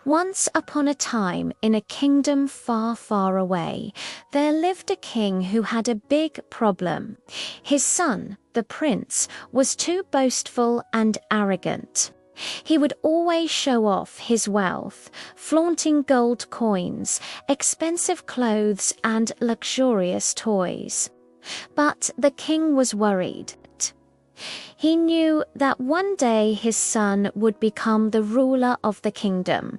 Once upon a time, in a kingdom far, far away, there lived a king who had a big problem. His son, the prince, was too boastful and arrogant. He would always show off his wealth, flaunting gold coins, expensive clothes, and luxurious toys. But the king was worried. He knew that one day his son would become the ruler of the kingdom,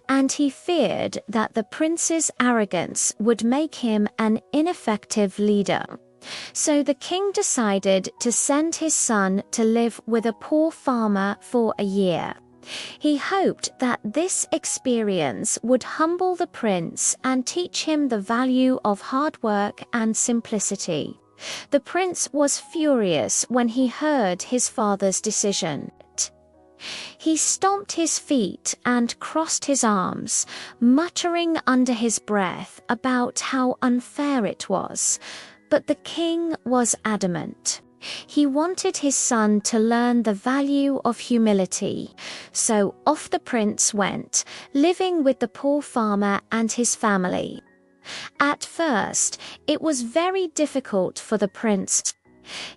and he feared that the prince's arrogance would make him an ineffective leader. So the king decided to send his son to live with a poor farmer for a year. He hoped that this experience would humble the prince and teach him the value of hard work and simplicity. The prince was furious when he heard his father's decision. He stomped his feet and crossed his arms, muttering under his breath about how unfair it was. But the king was adamant. He wanted his son to learn the value of humility. So off the prince went, living with the poor farmer and his family. At first, it was very difficult for the prince.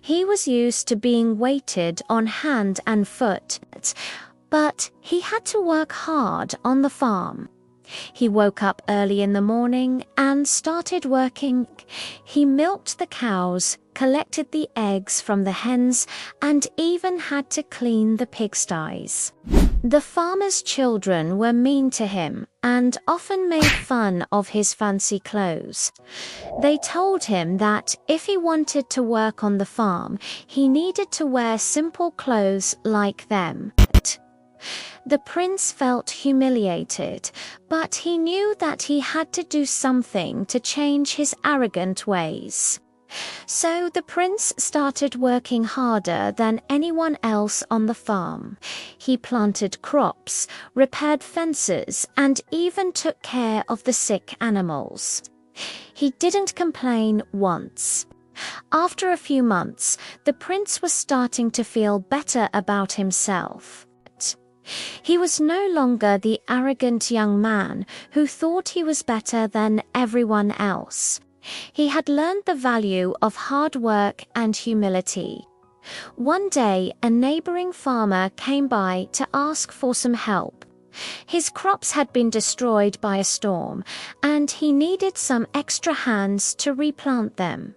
He was used to being waited on hand and foot, but he had to work hard on the farm. He woke up early in the morning and started working. He milked the cows, collected the eggs from the hens, and even had to clean the pigsties. The farmer's children were mean to him and often made fun of his fancy clothes. They told him that if he wanted to work on the farm, he needed to wear simple clothes like them. The prince felt humiliated, but he knew that he had to do something to change his arrogant ways. So the prince started working harder than anyone else on the farm. He planted crops, repaired fences, and even took care of the sick animals. He didn't complain once. After a few months, the prince was starting to feel better about himself. He was no longer the arrogant young man who thought he was better than everyone else. He had learned the value of hard work and humility. One day, a neighboring farmer came by to ask for some help. His crops had been destroyed by a storm, and he needed some extra hands to replant them.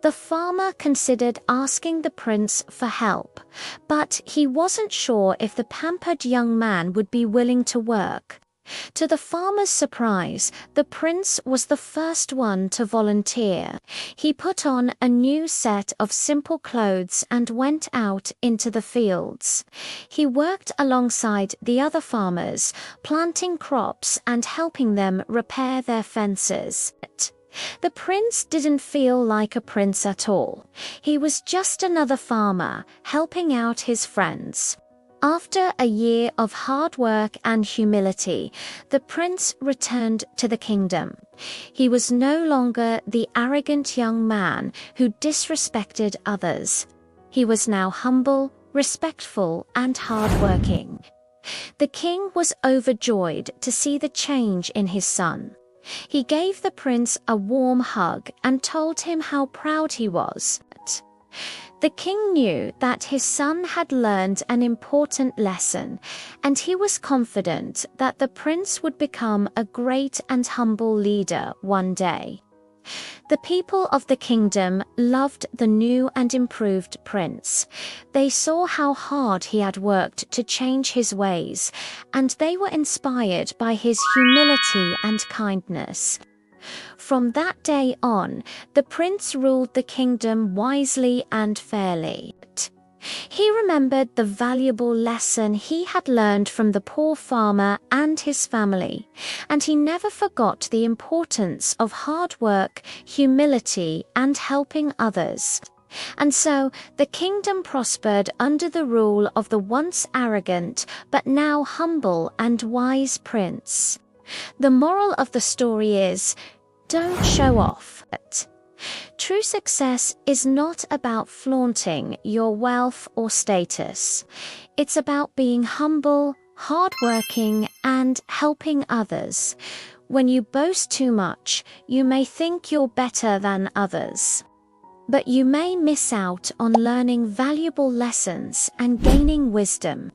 The farmer considered asking the prince for help, but he wasn't sure if the pampered young man would be willing to work. To the farmer's surprise, the prince was the first one to volunteer. He put on a new set of simple clothes and went out into the fields. He worked alongside the other farmers, planting crops and helping them repair their fences. The prince didn't feel like a prince at all. He was just another farmer, helping out his friends. After a year of hard work and humility, the prince returned to the kingdom. He was no longer the arrogant young man who disrespected others. He was now humble, respectful, and hardworking. The king was overjoyed to see the change in his son. He gave the prince a warm hug and told him how proud he was. The king knew that his son had learned an important lesson, and he was confident that the prince would become a great and humble leader one day. The people of the kingdom loved the new and improved prince. They saw how hard he had worked to change his ways, and they were inspired by his humility and kindness. From that day on, the prince ruled the kingdom wisely and fairly. He remembered the valuable lesson he had learned from the poor farmer and his family, and he never forgot the importance of hard work, humility, and helping others. And so the kingdom prospered under the rule of the once arrogant but now humble and wise prince. The moral of the story is, don't show off. True success is not about flaunting your wealth or status. It's about being humble, hardworking, and helping others. When you boast too much, you may think you're better than others. But you may miss out on learning valuable lessons and gaining wisdom.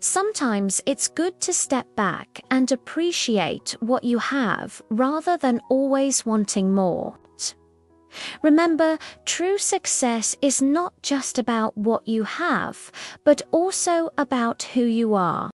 Sometimes it's good to step back and appreciate what you have rather than always wanting more. Remember, true success is not just about what you have, but also about who you are.